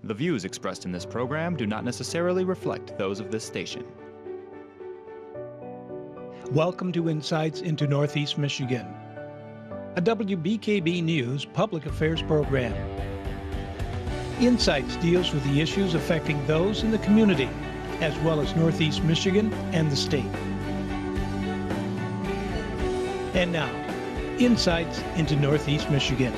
The views expressed in this program do not necessarily reflect those of this station. Welcome to Insights into Northeast Michigan, a WBKB News public affairs program. Insights deals with the issues affecting those in the community, as well as Northeast Michigan and the state. And now, Insights into Northeast Michigan.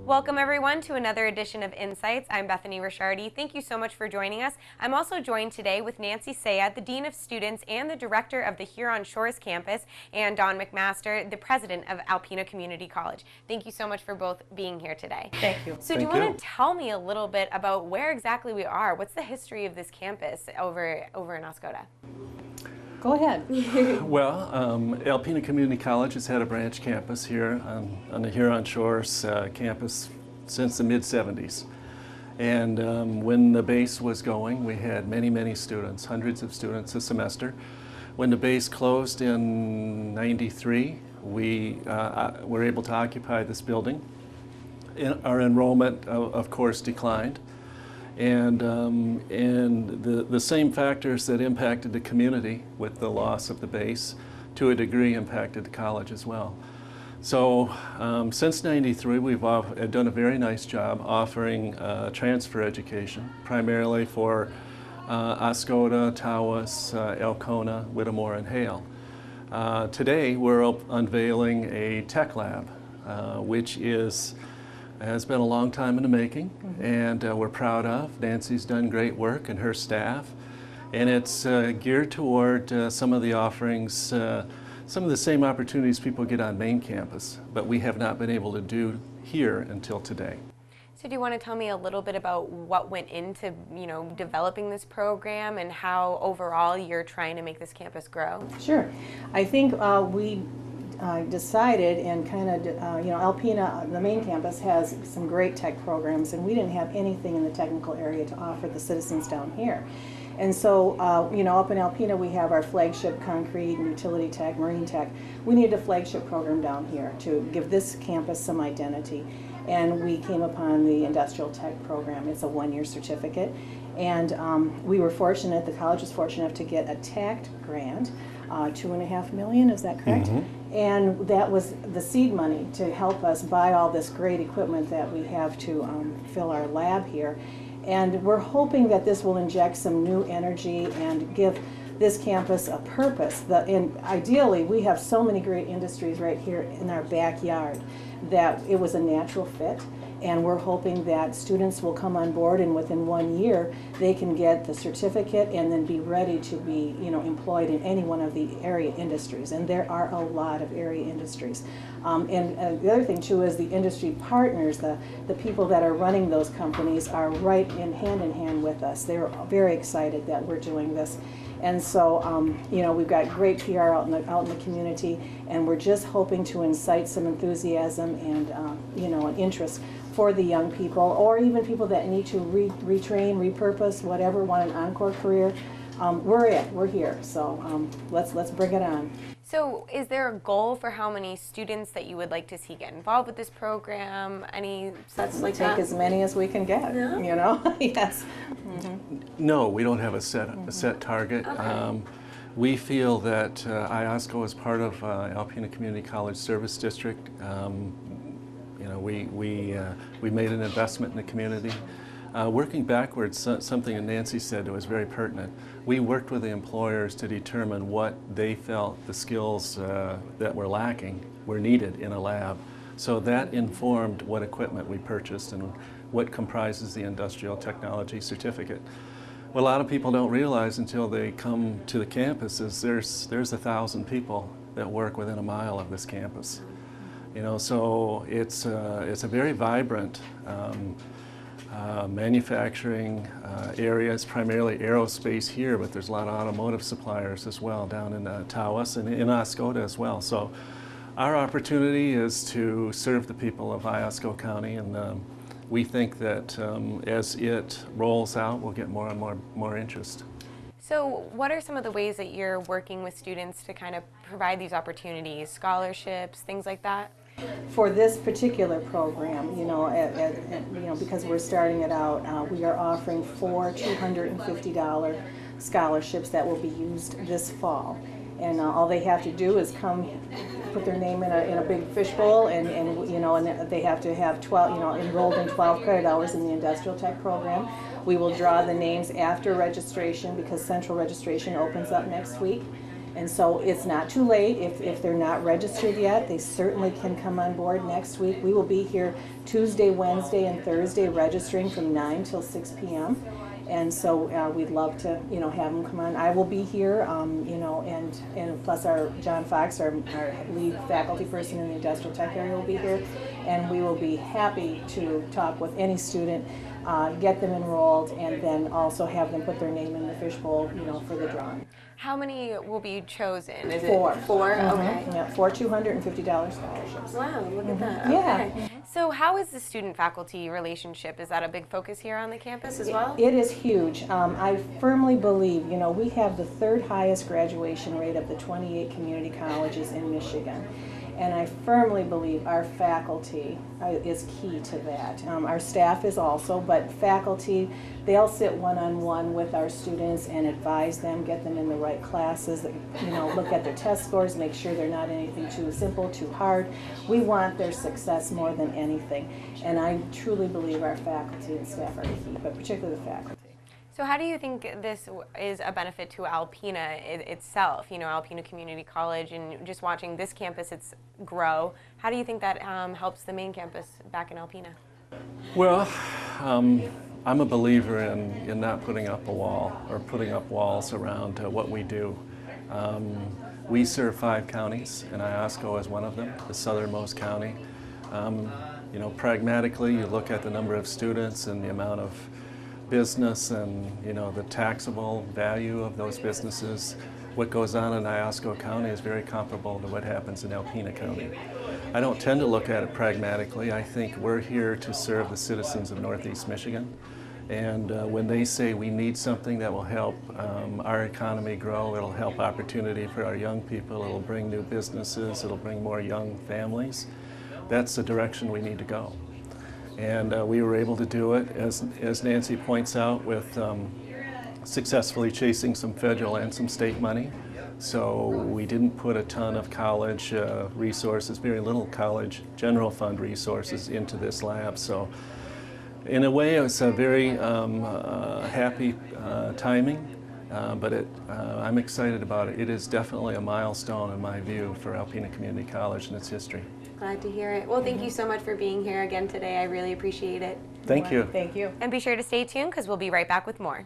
Welcome everyone to another edition of Insights. I'm Bethany Rishardi. Thank you so much for joining us. I'm also joined today with Nancy Sayad, the Dean of Students and the Director of the Huron Shores Campus, and Dawn McMaster, the President of Alpena Community College. Thank you so much for both being here today. Thank you. So do you want to tell me a little bit about where exactly we are? What's the history of this campus over in Oscoda? Go ahead. Well, Alpena Community College has had a branch campus here on the Huron Shores campus since the mid-70s. And when the base was going, we had many students, hundreds of students a semester. When the base closed in '93, we were able to occupy this building. Our enrollment, of course, declined. And the same factors that impacted the community with the loss of the base, to a degree, impacted the college as well. So since '93, we've done a very nice job offering transfer education, primarily for Oscoda, Tawas, Alcona, Whittemore, and Hale. Today, we're unveiling a tech lab, which has been a long time in the making, and we're proud of. Nancy's done great work and her staff, and it's geared toward some of the offerings, some of the same opportunities people get on main campus, but we have not been able to do here until today. So do you want to tell me a little bit about what went into, developing this program and how overall you're trying to make this campus grow? Sure. I think we decided and Alpena, the main campus, has some great tech programs, and we didn't have anything in the technical area to offer the citizens down here. And so, up in Alpena, we have our flagship concrete and utility tech, marine tech. We needed a flagship program down here to give this campus some identity. And we came upon the industrial tech program. It's a one-year certificate. And we were fortunate, the college was fortunate enough to get a TACT grant, $2.5 million, is that correct? Mm-hmm. And that was the seed money to help us buy all this great equipment that we have to fill our lab here. And we're hoping that this will inject some new energy and give this campus a purpose. And ideally, we have so many great industries right here in our backyard that it was a natural fit. And we're hoping that students will come on board, and within 1 year they can get the certificate and then be ready to be employed in any one of the area industries. And there are a lot of area industries. And the other thing too is the industry partners, the people that are running those companies, are right in hand with us. They're very excited that we're doing this. And so, we've got great PR out in the community, and we're just hoping to incite some enthusiasm and, an interest for the young people, or even people that need to retrain, repurpose, whatever, want an encore career. We're here. So let's bring it on. So is there a goal for how many students that you would like to see get involved with this program? Any sets like that? Take as many as we can get, Yes. Mm-hmm. No, we don't have a set target. Okay. We feel that IOSCO is part of Alpena Community College Service District. We made an investment in the community. Working backwards, something that Nancy said that was very pertinent. We worked with the employers to determine what they felt the skills that were lacking were needed in a lab. So that informed what equipment we purchased and what comprises the industrial technology certificate. What a lot of people don't realize until they come to the campus is there's 1,000 people that work within a mile of this campus. So it's a very vibrant manufacturing area. It's primarily aerospace here, but there's a lot of automotive suppliers as well down in Tawas and in Oscoda as well. So our opportunity is to serve the people of Iosco County, and we think that as it rolls out, we'll get more and more interest. So what are some of the ways that you're working with students to kind of provide these opportunities, scholarships, things like that? For this particular program, you know, because we're starting it out, we are offering 4 $250 scholarships that will be used this fall. And all they have to do is come, put their name in a big fishbowl, and you know, and they have to have 12, you know, enrolled in 12 credit hours in the industrial tech program. We will draw the names after registration because central registration opens up next week. And so it's not too late. If they're not registered yet, they certainly can come on board next week. We will be here Tuesday, Wednesday, and Thursday registering from 9 till 6 p.m. And so we'd love to, you know, have them come on. I will be here, you know, and plus our John Fox, our lead faculty person in the industrial tech area, will be here, and we will be happy to talk with any student, get them enrolled, and then also have them put their name in the fishbowl, you know, for the drawing. How many will be chosen? Is 4. it 4? Okay. Yeah, 4 $250 scholarships. Wow, look at that. Yeah. Okay. So how is the student-faculty relationship? Is that a big focus here on the campus as well? It is huge. I firmly believe, you know, we have the 3rd highest graduation rate of the 28 community colleges in Michigan. And I firmly believe our faculty is key to that. Our staff is also, but faculty, they'll sit one-on-one with our students and advise them, get them in the right classes, you know, look at their test scores, make sure they're not anything too simple, too hard. We want their success more than anything. And I truly believe our faculty and staff are key, but particularly the faculty. So how do you think this is a benefit to Alpena itself, you know, Alpena Community College, and just watching this campus grow, how do you think that helps the main campus back in Alpena? Well, I'm a believer in not putting up a wall or putting up walls around what we do. We serve 5 counties, and Iosco is one of them, the southernmost county. You know, pragmatically, you look at the number of students and the amount of business and, you know, the taxable value of those businesses. What goes on in Iosco County is very comparable to what happens in Alpena County. I don't tend to look at it pragmatically. I think we're here to serve the citizens of Northeast Michigan. And when they say we need something that will help our economy grow, it'll help opportunity for our young people, it'll bring new businesses, it'll bring more young families, that's the direction we need to go. And we were able to do it, as Nancy points out, with successfully chasing some federal and some state money. So we didn't put a ton of college resources, very little college general fund resources into this lab. So in a way, it was a very happy timing, but I'm excited about it. It is definitely a milestone in my view for Alpena Community College and its history. Glad to hear it. Well, thank you so much for being here again today. I really appreciate it. Thank you. Thank you. And be sure to stay tuned because we'll be right back with more.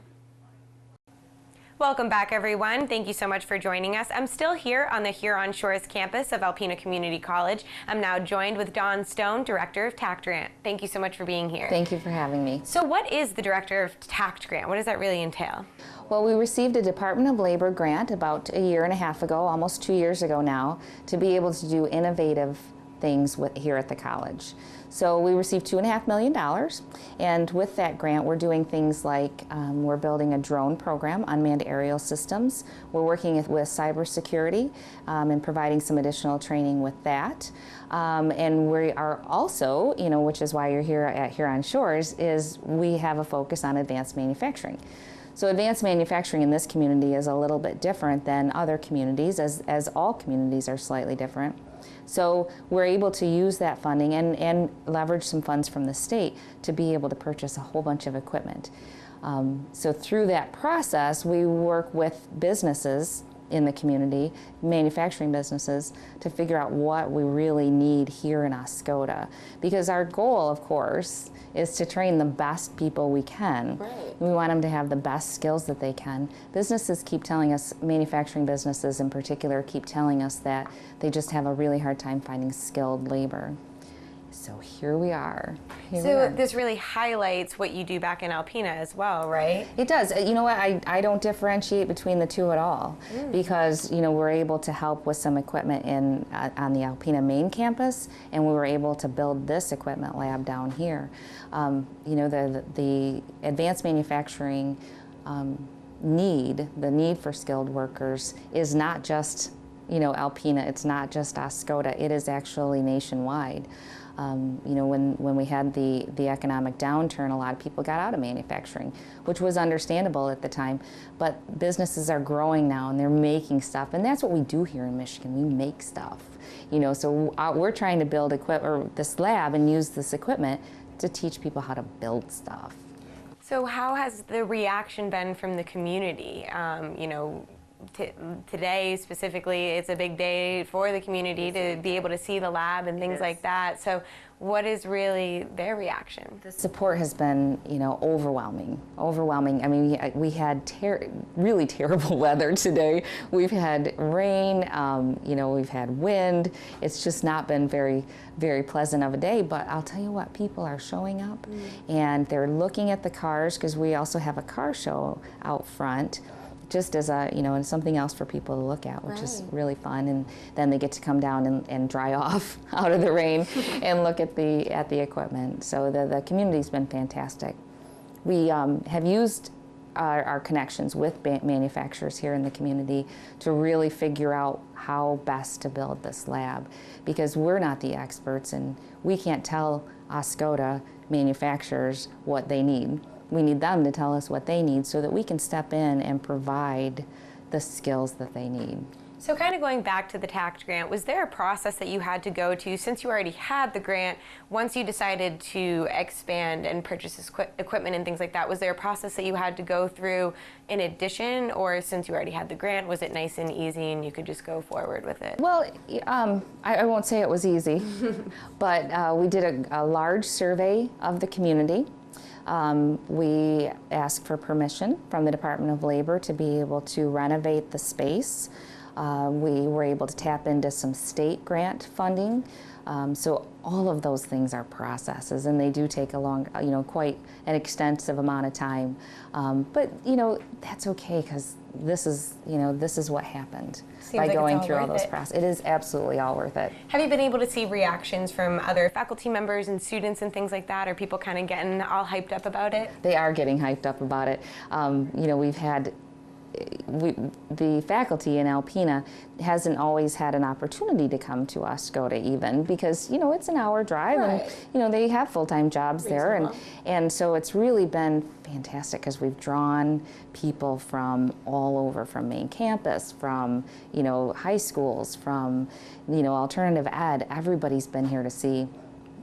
Welcome back, everyone. Thank you so much for joining us. I'm still here on the Huron Shores campus of Alpena Community College. I'm now joined with Dawn Stone, Director of TACT Grant. Thank you so much for being here. Thank you for having me. So what is the Director of TACT Grant? What does that really entail? Well, we received a Department of Labor grant about 1.5 years ago, almost 2 years ago now, to be able to do innovative things here at the college. So we received $2.5 million, and with that grant we're doing things like we're building a drone program, unmanned aerial systems. We're working with cybersecurity and providing some additional training with that. And we are also, you know, which is why you're here at Huron Shores, is we have a focus on advanced manufacturing. So advanced manufacturing in this community is a little bit different than other communities, as all communities are slightly different. So we're able to use that funding and leverage some funds from the state to be able to purchase a whole bunch of equipment. So through that process, we work with businesses in the community, manufacturing businesses, to figure out what we really need here in Oscoda. Because our goal, of course, is to train the best people we can. Right. We want them to have the best skills that they can. Businesses keep telling us, manufacturing businesses in particular, keep telling us that they just have a really hard time finding skilled labor. So here we are. So this really highlights what you do back in Alpena as well, right? It does. You know what? I don't differentiate between the two at all, because, you know, we're able to help with some equipment on the Alpena main campus, and we were able to build this equipment lab down here. You know, the advanced manufacturing the need for skilled workers is not just Alpena. It's not just Oscoda. It is actually nationwide. When we had the economic downturn, a lot of people got out of manufacturing, which was understandable at the time. But businesses are growing now, and they're making stuff, and that's what we do here in Michigan. We make stuff. So we're trying to build this lab and use this equipment to teach people how to build stuff. So how has the reaction been from the community? Today specifically, it's a big day for the community to be able to see the lab and things like that. So what is really their reaction? The support has been, overwhelming. I mean, we had really terrible weather today. We've had rain, we've had wind. It's just not been very, very pleasant of a day, but I'll tell you what, people are showing up and they're looking at the cars, because we also have a car show out front, just as and something else for people to look at, which is really fun. And then they get to come down and dry off out of the rain and look at the equipment. So the community's been fantastic. We have used our connections with manufacturers here in the community to really figure out how best to build this lab, because we're not the experts and we can't tell Oscoda manufacturers what they need. We need them to tell us what they need so that we can step in and provide the skills that they need. So kind of going back to the TACT grant, was there a process that you had to go to since you already had the grant? Once you decided to expand and purchase this equipment and things like that, was there a process that you had to go through in addition, or since you already had the grant, was it nice and easy and you could just go forward with it? Well, I won't say it was easy, but we did a large survey of the community. We asked for permission from the Department of Labor to be able to renovate the space. We were able to tap into some state grant funding. So all of those things are processes, and they do take a long, quite an extensive amount of time. But that's okay, because this is what happened by going through all those processes. It is absolutely all worth it. Have you been able to see reactions from other faculty members and students and things like that? Are people kind of getting all hyped up about it? They are getting hyped up about it. We've had the faculty in Alpena hasn't always had an opportunity to come to Oscoda even, because it's an hour drive, and they have full-time jobs there, and so it's really been fantastic, because we've drawn people from all over, from main campus, from high schools, from alternative ed. Everybody's been here to see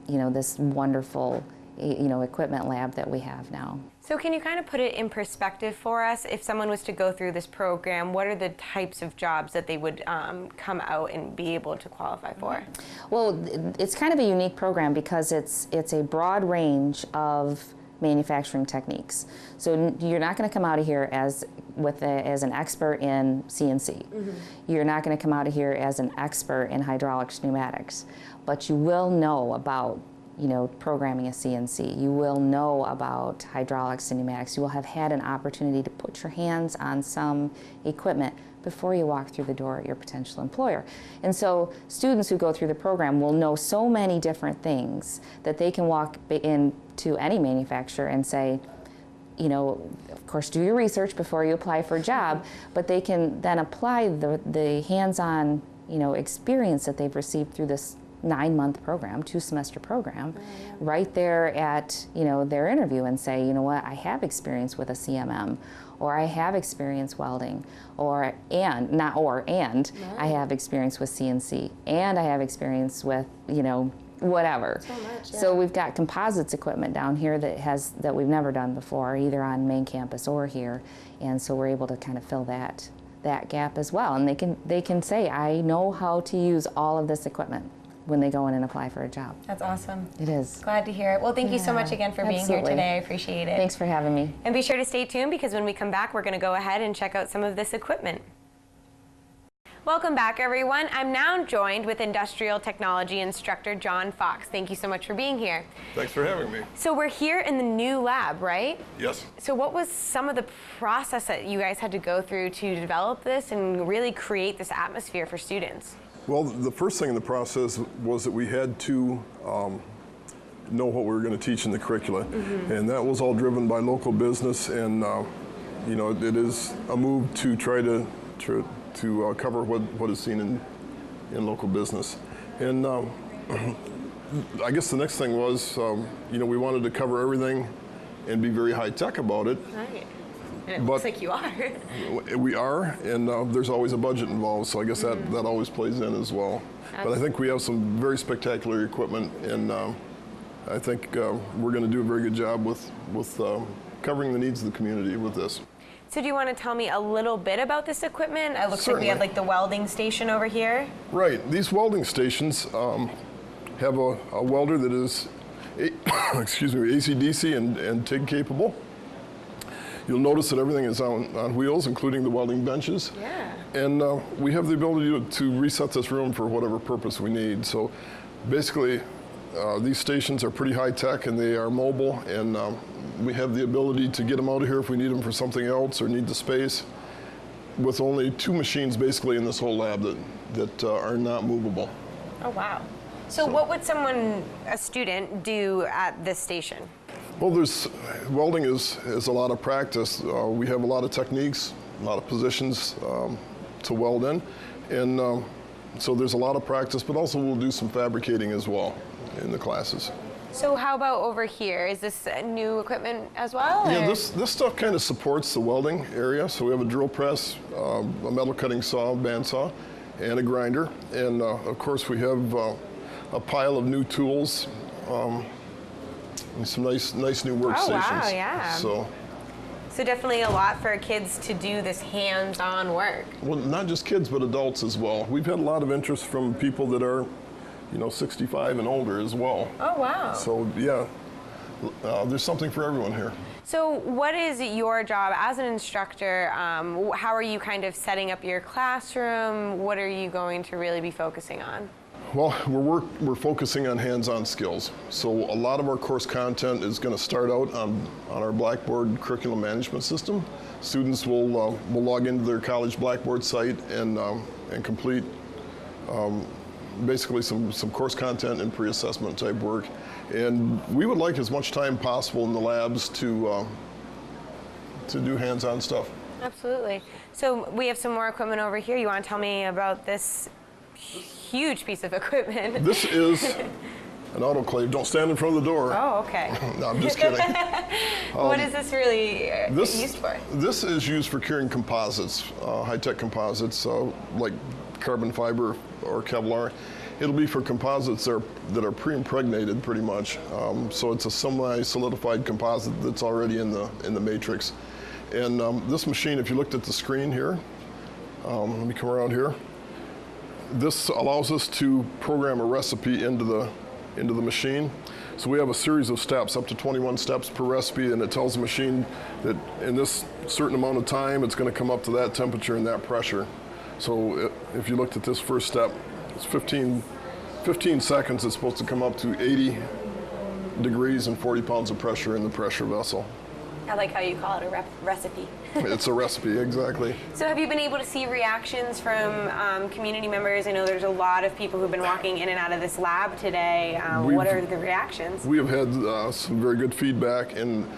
this wonderful equipment lab that we have now. So can you kind of put it in perspective for us? If someone was to go through this program, what are the types of jobs that they would come out and be able to qualify for? Well, it's kind of a unique program because it's a broad range of manufacturing techniques. So you're not going to come out of here as an expert in CNC. You're not going to come out of here as an expert in hydraulics, pneumatics, but you will know about programming a CNC. You will know about hydraulics and pneumatics. You will have had an opportunity to put your hands on some equipment before you walk through the door at your potential employer. And so students who go through the program will know so many different things that they can walk into any manufacturer and say, of course, do your research before you apply for a job, but they can then apply the hands-on, experience that they've received through this 9-month program, 2-semester program, right there at their interview, and say, you know what, I have experience with a CMM, or I have experience welding, I have experience with CNC, and I have experience with whatever. So we've got composites equipment down here that we've never done before, either on main campus or here, and so we're able to kind of fill that gap as well. And they can say, I know how to use all of this equipment when they go in and apply for a job. That's awesome. It is. Glad to hear it. Well, thank you so much again for being here today. I appreciate it. Thanks for having me. And be sure to stay tuned, because when we come back, we're going to go ahead and check out some of this equipment. Welcome back, everyone. I'm now joined with industrial technology instructor John Fox. Thank you so much for being here. Thanks for having me. So we're here in the new lab, right? Yes. So what was some of the process that you guys had to go through to develop this and really create this atmosphere for students? Well, the first thing in the process was that we had to know what we were going to teach in the curricula, and that was all driven by local business, and it is a move to try to to cover what is seen in local business. And I guess the next thing was, you know, we wanted to cover everything and be very high tech about it. Right. And it looks like you are. We are, and there's always a budget involved, so I guess that always plays in as well. But I think we have some very spectacular equipment, and I think we're going to do a very good job with covering the needs of the community with this. So do you want to tell me a little bit about this equipment? It looks Certainly. like we have like the welding station over here. Right. These welding stations have a welder that is, excuse me, AC/DC and TIG capable. You'll notice that everything is on wheels, including the welding benches. Yeah. And we have the ability to reset this room for whatever purpose we need. So basically, these stations are pretty high tech and they are mobile, and we have the ability to get them out of here if we need them for something else or need the space, with only 2 machines basically in this whole lab that are not movable. Oh, wow. So what would a student do at this station? Well, welding is a lot of practice. We have a lot of techniques, a lot of positions to weld in, and so there's a lot of practice, but also we'll do some fabricating as well in the classes. So how about over here? Is this new equipment as well? Yeah, or? this stuff kind of supports the welding area. So we have a drill press, a metal cutting saw, bandsaw, and a grinder, and of course we have a pile of new tools. And some nice new workstations. Oh, wow, yeah. So definitely a lot for kids to do this hands-on work. Well, not just kids, but adults as well. We've had a lot of interest from people that are, 65 and older as well. Oh, wow. So yeah, there's something for everyone here. So what is your job as an instructor? How are you kind of setting up your classroom? What are you going to really be focusing on? Well, we're focusing on hands-on skills. So a lot of our course content is going to start out on our Blackboard curriculum management system. Students will log into their college Blackboard site and complete basically some course content and pre-assessment type work. And we would like as much time possible in the labs to do hands-on stuff. Absolutely. So we have some more equipment over here. You want to tell me about this huge piece of equipment? This is an autoclave. Don't stand in front of the door. Oh, okay. No, I'm just kidding. What is this really used for? This is used for curing composites, high-tech composites, like carbon fiber or Kevlar. It'll be for composites that are pre-impregnated pretty much. So it's a semi-solidified composite that's already in the matrix. And this machine, if you looked at the screen here, let me come around here. This allows us to program a recipe into the machine. So we have a series of steps, up to 21 steps per recipe, and it tells the machine that in this certain amount of time, it's going to come up to that temperature and that pressure. So if you looked at this first step, it's 15 seconds. It's supposed to come up to 80 degrees and 40 pounds of pressure in the pressure vessel. I like how you call it a recipe. It's a recipe, exactly. So have you been able to see reactions from community members? I know there's a lot of people who've been walking in and out of this lab today. What are the reactions? We have had some very good feedback, and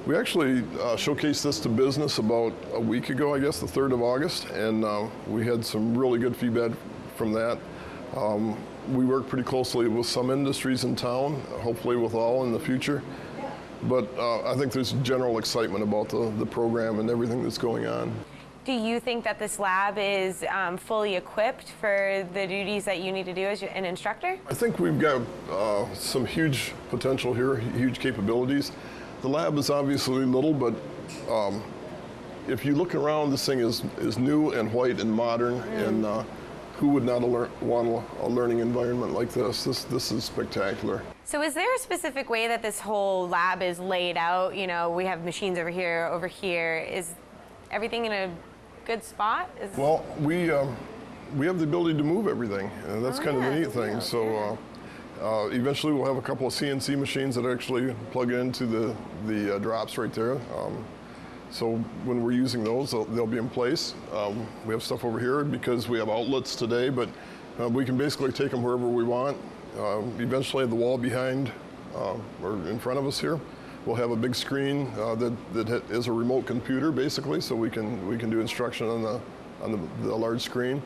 we actually showcased this to business about a week ago, I guess, the 3rd of August, and we had some really good feedback from that. We work pretty closely with some industries in town, hopefully with all in the future. But I think there's general excitement about the program and everything that's going on. Do you think that this lab is fully equipped for the duties that you need to do as an instructor? I think we've got some huge potential here, huge capabilities. The lab is obviously little, but if you look around, this thing is new and white and modern, and who would not want a learning environment like this? This is spectacular. So is there a specific way that this whole lab is laid out? You know, we have machines over here. Is everything in a good spot? Well, we have the ability to move everything, and that's kind of the neat thing. So eventually we'll have a couple of CNC machines that actually plug into the drops right there. So when we're using those, they'll be in place. We have stuff over here because we have outlets today, but we can basically take them wherever we want. Eventually the wall behind or in front of us here, we'll have a big screen that is a remote computer basically, so we can do instruction the large screen.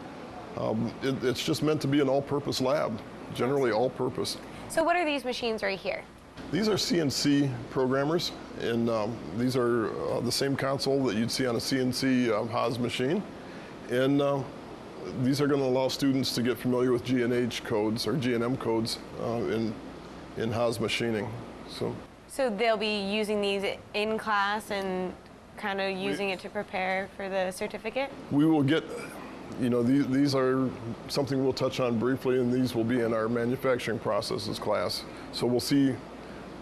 It's just meant to be an all-purpose lab, generally all-purpose. So what are these machines right here? These are CNC programmers, and these are the same console that you'd see on a CNC Haas machine. And these are going to allow students to get familiar with G&H codes or G&M codes in Haas machining. So they'll be using these in class and kind of using it to prepare for the certificate? We will get, these are something we'll touch on briefly, and these will be in our manufacturing processes class. So we'll see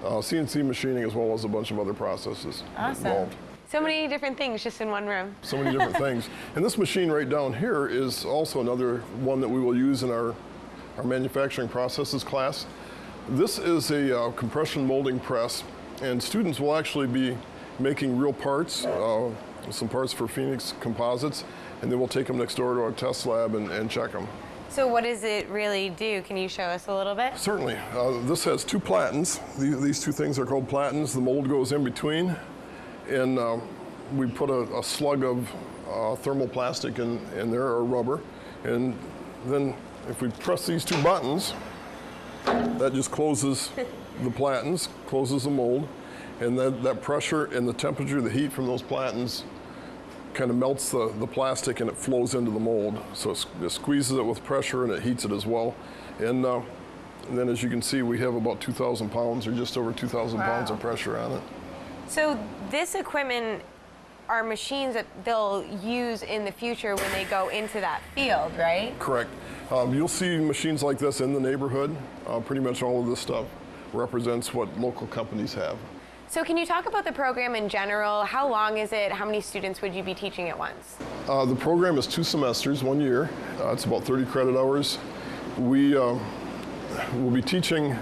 CNC machining as well as a bunch of other processes involved. So many different things just in one room. So many different things. And this machine right down here is also another one that we will use in our manufacturing processes class. This is a compression molding press, and students will actually be making real parts, some parts for Phoenix Composites, and then we'll take them next door to our test lab and check them. So what does it really do? Can you show us a little bit? Certainly. This has two platens. These two things are called platens. The mold goes in between, and we put a slug of thermoplastic in there, or rubber, and then if we press these two buttons, that just closes the platens, closes the mold, and that pressure and the temperature, the heat from those platens kind of melts the plastic and it flows into the mold. So it squeezes it with pressure and it heats it as well. And then as you can see, we have about 2,000 pounds or just over 2,000 pounds of pressure on it. So this equipment are machines that they'll use in the future when they go into that field, right? Correct. You'll see machines like this in the neighborhood. Pretty much all of this stuff represents what local companies have. So can you talk about the program in general? How long is it? How many students would you be teaching at once? The program is 2 semesters, 1 year. It's about 30 credit hours. We will be teaching,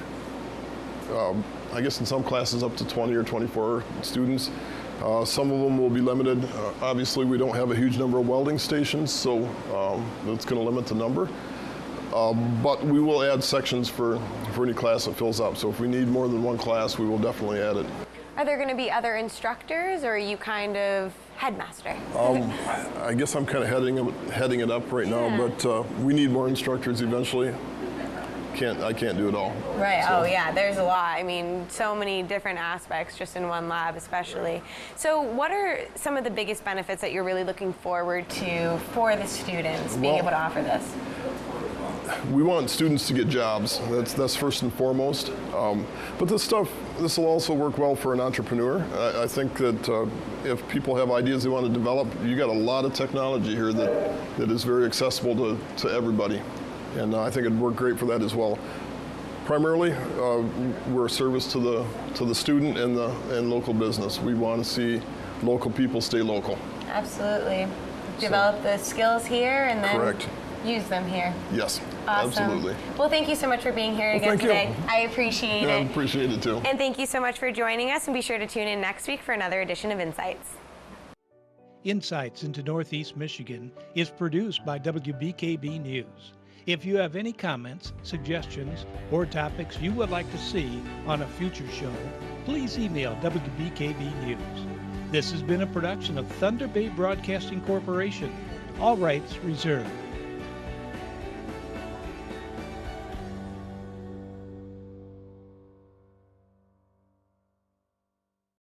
I guess in some classes up to 20 or 24 students. Some of them will be limited. Obviously, we don't have a huge number of welding stations, so that's going to limit the number. But we will add sections for any class that fills up. So if we need more than one class, we will definitely add it. Are there going to be other instructors, or are you kind of headmaster? I guess I'm kind of heading it up right now, but we need more instructors eventually. I can't do it all. Right. So. Oh, yeah. There's a lot. I mean, so many different aspects just in one lab, especially. So, what are some of the biggest benefits that you're really looking forward to for the students being able to offer this? We want students to get jobs. That's first and foremost. But this will also work well for an entrepreneur. I think that if people have ideas they want to develop, you got a lot of technology here that is very accessible to everybody. And I think it'd work great for that as well. Primarily, we're a service to the student and local business. We want to see local people stay local. Absolutely. Develop the skills here and then correct. Use them here. Yes, awesome. Absolutely. Well, thank you so much for being here again today. I appreciate it. I appreciate it too. And thank you so much for joining us, and be sure to tune in next week for another edition of Insights. Insights into Northeast Michigan is produced by WBKB News. If you have any comments, suggestions, or topics you would like to see on a future show, please email WBKB News. This has been a production of Thunder Bay Broadcasting Corporation. All rights reserved.